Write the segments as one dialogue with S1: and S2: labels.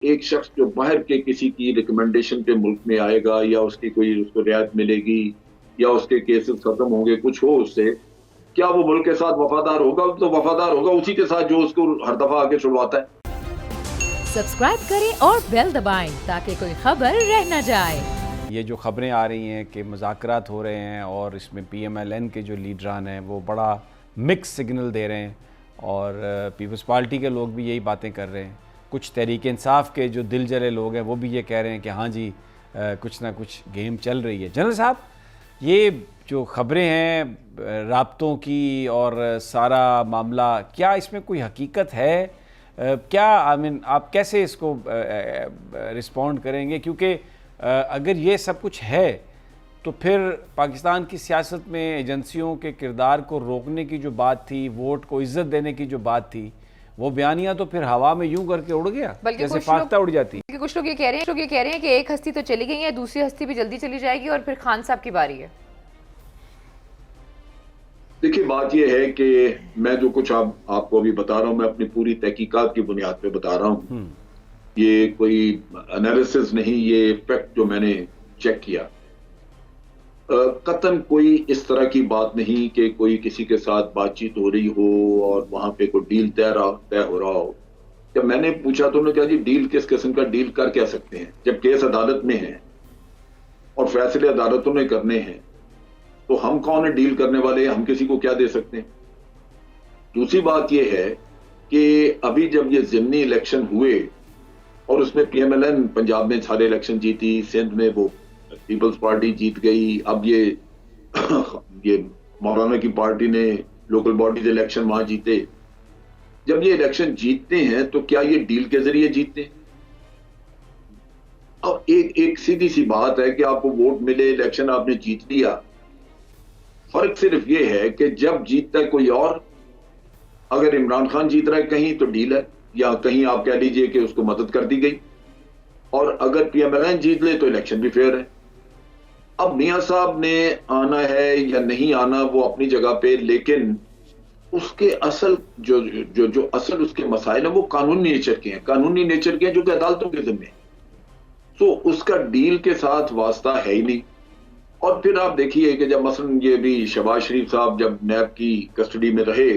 S1: एक शख्स जो बाहर के किसी की रिकमेंडेशन पे मुल्क में आएगा या उसकी कोई उसको रियायत मिलेगी या उसके केसेस खत्म होंगे, कुछ हो उससे, क्या वो मुल्क के साथ वफादार होगा? तो वफादार होगा उसी के साथ जो उसको हर दफा आगे छुड़वाता है।
S2: सब्सक्राइब करें और बेल दबाएं ताकि कोई खबर रह न जाए।
S3: ये जो खबरें आ रही हैं कि मुज़ाकरात हो रहे हैं और इसमें PMLN के जो लीडरान हैं वो बड़ा मिक्स सिग्नल दे रहे हैं और पीपल्स पार्टी के लोग भी यही बातें कर रहे हैं। कुछ तहरीक इंसाफ के जो दिल जले लोग हैं वो भी ये कह रहे हैं कि हाँ जी कुछ ना कुछ गेम चल रही है। जनरल साहब, ये जो खबरें हैं राब्तों की और सारा मामला, क्या इसमें कोई हकीकत है? क्या आप कैसे इसको रिस्पॉन्ड करेंगे? क्योंकि अगर ये सब कुछ है तो फिर पाकिस्तान की सियासत में एजेंसियों के किरदार को रोकने की जो बात थी, वोट को इज्जत देने की जो बात थी, वो बयानिया तो फिर हवा में यूं करके उड़ गया जैसे फाख्ता उड़ जाती।
S4: कुछ लोग ये कह रहे हैं कि एक हस्ती तो चली गई है, दूसरी हस्ती भी जल्दी चली जाएगी और फिर खान साहब की बारी है।
S1: देखिए, बात यह है कि मैं जो कुछ आपको अभी बता रहा हूं, मैं अपनी पूरी तहकीकात की बुनियाद पे बता रहा हूं। ये कोई एनालिसिस नहीं, ये फैक्ट जो मैंने चेक किया। कतन कोई इस तरह की बात नहीं कि कोई किसी के साथ बातचीत हो रही हो और वहां पे कोई डील तय हो रहा हो। जब मैंने पूछा तो उन्होंने कहा जी डील किस किस्म का डील कर क्या सकते हैं, जब केस अदालत में है और फैसले अदालतों ने करने हैं तो हम कौन है डील करने वाले? हम किसी को क्या दे सकते हैं? दूसरी बात यह है कि अभी जब ये ज़िमनी इलेक्शन हुए और उसमें PMLN पंजाब में सारे इलेक्शन जीती, सिंध में वो पीपल्स पार्टी जीत गई, अब ये मौलाना की पार्टी ने लोकल बॉडीज इलेक्शन वहां जीते। जब ये इलेक्शन जीतते हैं तो क्या ये डील के जरिए जीतते हैं? और एक सीधी सी बात है कि आपको वोट मिले, इलेक्शन आपने जीत लिया। फर्क सिर्फ ये है कि जब जीतता है कोई और, अगर इमरान खान जीत रहा है कहीं तो डील है, या कहीं आप कह लीजिए कि उसको मदद कर दी गई, और अगर PMLN जीत ले तो इलेक्शन भी फेयर है। अब मियां साहब ने आना है या नहीं आना वो अपनी जगह पे, लेकिन उसके असल जो असल उसके मसाइल है वो कानूनी नेचर के हैं, जो कि अदालतों के जिम्मे। तो उसका डील के साथ वास्ता है ही नहीं। और फिर आप देखिए कि जब मसलन ये भी शहबाज शरीफ साहब जब नैब की कस्टडी में रहे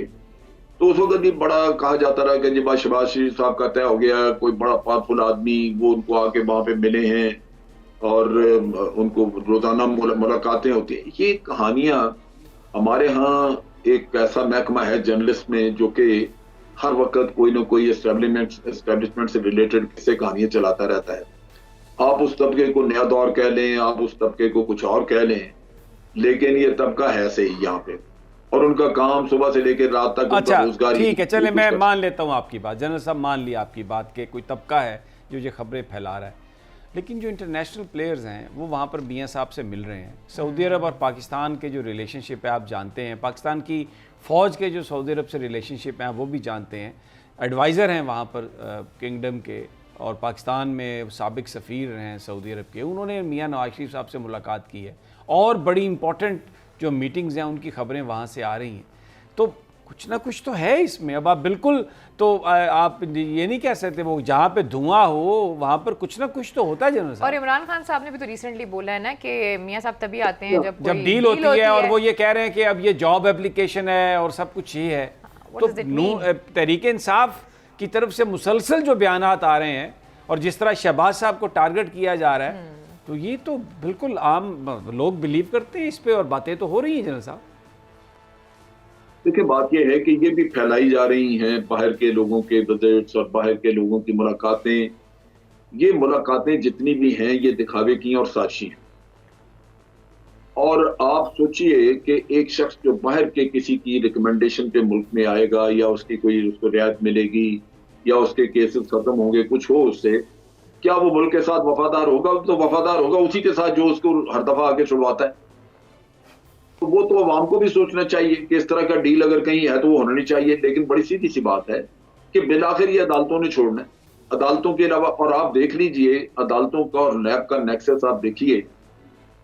S1: तो उस वक्त भी बड़ा कहा जाता रहा कि जब शहबाज शरीफ साहब का तय हो गया, कोई बड़ा पावरफुल आदमी वो उनको आके वहां पे मिले हैं और उनको रोजाना मुलाकातें होती हैं। ये कहानियां हमारे यहाँ एक ऐसा महकमा है जर्नलिस्ट में जो कि हर वक्त कोई ना कोई एस्टेब्लिशमेंट से रिलेटेड किस्से कहानियां चलाता रहता है। आप उस तबके को नया दौर कह लें, आप उस तबके को कुछ और कह लें, लेकिन ये तबका है सही यहाँ पे, और उनका काम सुबह से लेकर रात तक
S3: अच्छा
S1: रोजगार।
S3: ठीक है, चले मैं मान लेता हूँ आपकी बात, जनरल साहब मान लिया आपकी बात के कोई तबका है जो ये खबरें फैला रहा है, लेकिन जो इंटरनेशनल प्लेयर्स हैं वो वहाँ पर मियां साहब से मिल रहे हैं। सऊदी अरब और पाकिस्तान के जो रिलेशनशिप है आप जानते हैं, पाकिस्तान की फ़ौज के जो सऊदी अरब से रिलेशनशिप हैं वो भी जानते हैं। एडवाइज़र हैं वहाँ पर किंगडम के, और पाकिस्तान में साबिक सफ़ीर हैं सऊदी अरब के। उन्होंने मियां नवाज शरीफ साहब से मुलाकात की है और बड़ी इंपॉर्टेंट जो मीटिंग्स हैं उनकी खबरें वहाँ से आ रही हैं। तो कुछ ना कुछ तो है इसमें। अब आप बिल्कुल तो आप ये नहीं कह सकते वो जहाँ पे धुआं हो वहाँ पर कुछ ना कुछ तो होता है जनरल साहब।
S4: और इमरान खान साहब ने भी तो रिसेंटली बोला है ना कि मियां साहब तभी आते हैं जब
S3: डील होती है, और वो ये कह रहे हैं कि अब ये जॉब एप्लीकेशन है और सब कुछ ही है। तो तहरीक इंसाफ की तरफ से मुसलसल जो बयानात आ रहे हैं और जिस तरह शहबाज साहब को टारगेट किया जा रहा है, तो ये तो बिल्कुल आम लोग बिलीव करते हैं इस पे और बातें तो हो रही हैं जनरल साहब।
S1: देखिए, बात यह है कि ये भी फैलाई जा रही हैं बाहर के लोगों के विजिट्स और बाहर के लोगों की मुलाकातें। ये मुलाकातें जितनी भी हैं ये दिखावे की और साजिशी हैं। और आप सोचिए कि एक शख्स जो बाहर के किसी की रिकमेंडेशन पे मुल्क में आएगा या उसकी कोई उसको रियायत मिलेगी या उसके केसेस खत्म होंगे, कुछ हो उससे, क्या वो मुल्क के साथ वफादार होगा? तो वफादार होगा उसी के साथ जो उसको हर दफा आगे छुड़वाता है। तो वो तो अवाम को भी सोचना चाहिए कि इस तरह का डील अगर कहीं है तो वो होना नहीं चाहिए। लेकिन बड़ी सीधी सी बात है कि बिलाखिर ये अदालतों ने छोड़ना है, अदालतों के अलावा। और आप देख लीजिए अदालतों का और नैब का नेक्सस आप देखिए,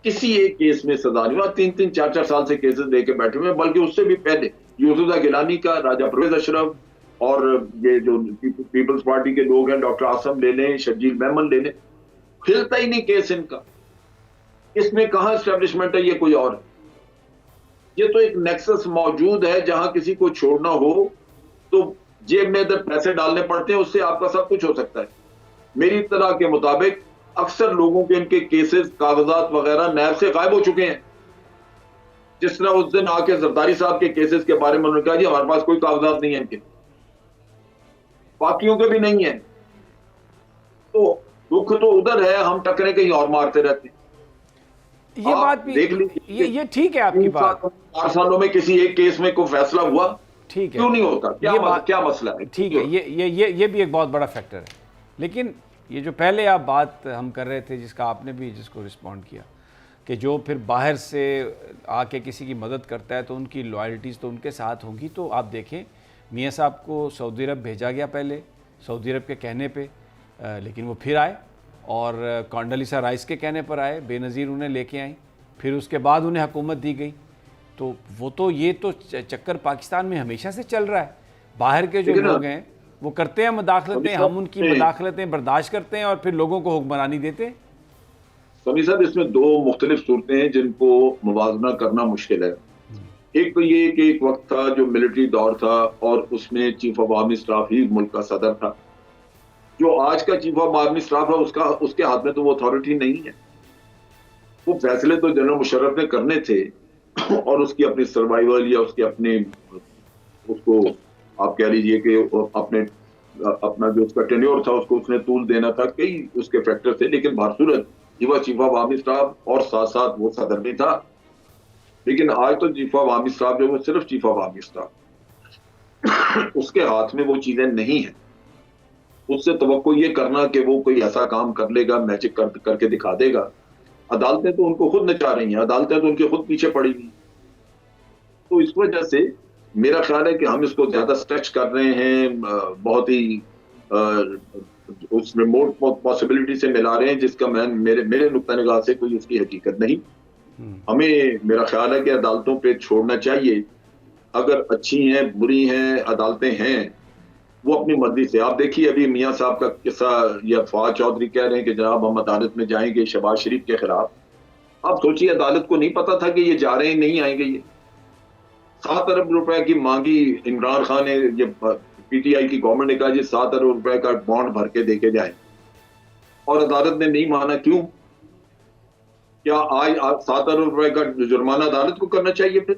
S1: किसी एक केस में सजा नहीं हुआ। 3-3, 4-4 साल से केसेस लेके बैठे हुए, बल्कि उससे भी पहले यूसुफ गिलानी का, राजा परवेज अशरफ, और ये जो पीपल्स पार्टी के लोग हैं, डॉक्टर आसम ले लें, शर्जील मेमन ले लें, हिलता ही नहीं केस इनका। इसमें कहां एस्टेब्लिशमेंट है, ये कोई और है। ये तो एक नेक्सस मौजूद है, जहां किसी को छोड़ना हो तो जेब में इधर पैसे डालने पड़ते हैं, उससे आपका सब कुछ हो सकता है। मेरी इत्तला के मुताबिक अक्सर लोगों के इनके केसेस, कागजात वगैरह नैब से गायब हो चुके हैं। जिस तरह उस दिन आके जरदारी साहब के केसेस के बारे में उन्होंने कहा जी हमारे पास कोई कागजात नहीं है इनके, बाकियों के भी नहीं है। तो दुख तो उधर है, हम टकरे कहीं और मारते रहते हैं।
S3: ये बात भी
S1: देख लीजिए,
S3: ये ठीक है आपकी बात।
S1: 4 सालों में किसी एक केस में कोई फैसला हुआ,
S3: ठीक है,
S1: क्यों नहीं होता? क्या मसला है?
S3: ठीक है, ये भी एक बहुत बड़ा फैक्टर है। लेकिन ये जो पहले आप बात हम कर रहे थे, जिसका आपने भी जिसको रिस्पॉन्ड किया, कि जो फिर बाहर से आके किसी की मदद करता है तो उनकी लॉयल्टीज़ तो उनके साथ होंगी। तो आप देखें, मियाँ साहब को सऊदी अरब भेजा गया पहले, सऊदी अरब के कहने पे, लेकिन वो फिर आए और कॉन्डोलीसा राइस के कहने पर आए, बेनज़ीर उन्हें लेके आई, फिर उसके बाद उन्हें हुकूमत दी गई। तो वो तो ये तो चक्कर पाकिस्तान में हमेशा से चल रहा है। बाहर के जो लोग हैं वो करते हैं मदाखलतें, हम उनकी मदाखलतें बर्दाश्त करते हैं और फिर लोगों को हुक्मरानी देते हैं।
S1: समी साहब, इसमें 2 मुख्तलिफ सूरतें हैं जिनको मुवाजना करना मुश्किल है। एक तो ये कि एक वक्त था जो मिलिट्री दौर था और उसमें चीफ ऑफ आर्मी स्टाफ ही मुल्क का सदर था। जो आज का चीफ ऑफ आर्मी स्टाफ है उसके हाथ में तो वो अथॉरिटी नहीं है। वो फैसले तो जनरल मुशर्रफ ने करने थे और उसकी अपनी सर्वाइवल या उसके अपने, उसको आप कह लीजिए कि अपना जो उसका टेन्योर था उसको उसने तूल देना था, कई उसके फैक्टर थे। लेकिन बहरसूरत ही वह चीफ ऑफ आर्मी स्टाफ और साथ साथ वो सदर भी था। लेकिन आज तो चीफ ऑफ आर्मी स्टाफ जो वो सिर्फ चीफ ऑफ आर्मी स्टाफ, उसके हाथ में वो चीजें नहीं है। उससे तवक्को ये करना कि वो कोई ऐसा काम कर लेगा, मैजिक करके दिखा देगा। अदालतें तो उनको खुद नचा रही हैं, अदालतें तो उनके खुद पीछे पड़ी हुई। तो इस वजह से मेरा ख्याल है कि हम इसको ज्यादा स्ट्रेच कर रहे हैं, बहुत ही उस रिमोट पॉसिबिलिटी से मिला रहे हैं, जिसका मेरे नुक्ता निगाह से कोई उसकी हकीकत नहीं। हमें, मेरा ख्याल है कि अदालतों पे छोड़ना चाहिए। अगर अच्छी हैं, बुरी हैं अदालतें हैं, वो अपनी मर्जी से। आप देखिए अभी मियाँ साहब का किस्सा, या फवाद चौधरी कह रहे हैं कि जनाब हम अदालत में जाएंगे शहबाज शरीफ के खिलाफ। आप सोचिए, अदालत को नहीं पता था कि ये जा रहे हैं, नहीं आएंगे। ये 7 अरब रुपए की मांगी इमरान खान ने, ये पीटीआई की गवर्नमेंट ने कहा जी 7 अरब रुपए का बॉन्ड भर के देके जाए, और अदालत ने नहीं माना। क्यों? क्या आज 7 अरब रुपए का जुर्माना अदालत को करना चाहिए फिर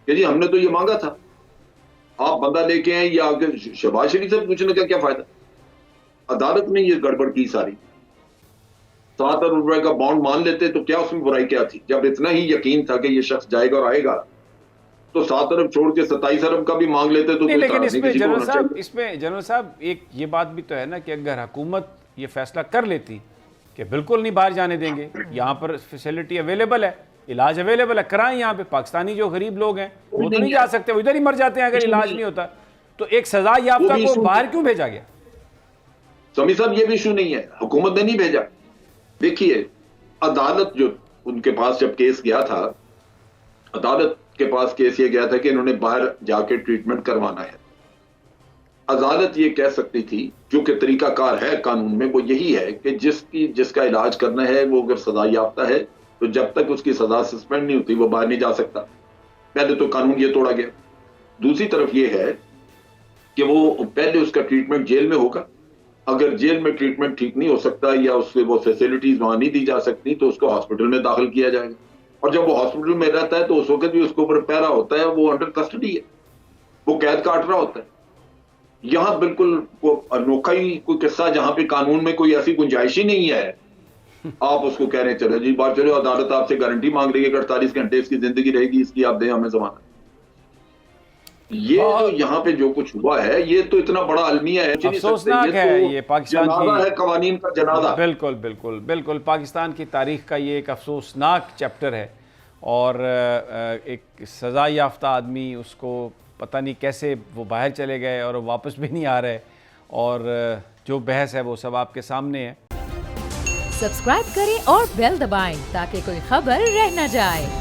S1: कि जी हमने तो ये मांगा था, आप बंदा लेके आए, या आगे शहबाज शरीफ से पूछने का क्या फायदा? अदालत ने ये गड़बड़ की सारी। 7 अरब रुपए का बॉन्ड मान लेते तो क्या उसमें बुराई क्या थी? जब इतना ही यकीन था कि ये शख्स जाएगा और आएगा, तो 7 अरब छोड़ के 27 अरब का भी मांग लेते तो।
S3: लेकिन इसमें जनरल साहब एक ये बात भी तो है ना कि अगर हुकूमत ये फैसला कर लेती कि बिल्कुल नहीं बाहर जाने देंगे, यहाँ पर फैसिलिटी अवेलेबल है, इलाज अवेलेबल है, कराएं। यहाँ पे पाकिस्तानी जो गरीब लोग हैं वो तो नहीं जा सकते, वो इधर ही मर जाते हैं अगर इलाज नहीं होता। तो एक सजा याफ्ता को बाहर क्यों भेजा गया?
S1: समी साहब, ये भी इशू नहीं है, हुकूमत ने नहीं भेजा। देखिए, अदालत जो उनके पास जब केस गया था, अदालत के पास केस ये गया था कि इन्होंने बाहर जाके ट्रीटमेंट करवाना है। अदालत ये कह सकती थी, जो कि तरीकाकार है कानून में, वो यही है कि जिसका इलाज करना है वो अगर सजा याफ्ता है तो जब तक उसकी सजा सस्पेंड नहीं होती वो बाहर नहीं जा सकता। पहले तो कानून ये तोड़ा गया। दूसरी तरफ ये है कि वो पहले उसका ट्रीटमेंट जेल में होगा। अगर जेल में ट्रीटमेंट ठीक नहीं हो सकता या उससे वो फैसिलिटीज वहां नहीं दी जा सकती तो उसको हॉस्पिटल में दाखिल किया जाएगा। और जब वो हॉस्पिटल में रहता है तो उस वक्त भी उसके ऊपर पैरा होता है, वो अंडर कस्टडी है, वो कैद काट रहा होता है। यहाँ बिल्कुल अनोखा ही कोई किस्सा जहां पे कानून में कोई ऐसी गुंजाइश ही नहीं है। आप उसको कह रहे हैं चलो जी बात चलो, अदालत आपसे गारंटी मांग रही है कि 48 घंटे इसकी जिंदगी रहेगी, इसकी आप दें हमें जमानत। ये जो यहाँ पे जो कुछ हुआ है ये तो इतना बड़ा अलमिया है,
S3: अफसोसनाक है। ये पाकिस्तान की
S1: है, कवानीन का जनाजा।
S3: बिल्कुल बिल्कुल बिल्कुल पाकिस्तान की तारीख का ये एक अफसोसनाक चैप्टर है। और एक सजा याफ्ता आदमी, उसको पता नहीं कैसे वो बाहर चले गए और वापस भी नहीं आ रहे। और जो बहस है वो सब आपके सामने है।
S2: सब्सक्राइब करें और बेल दबाएं ताकि कोई खबर रह न जाए।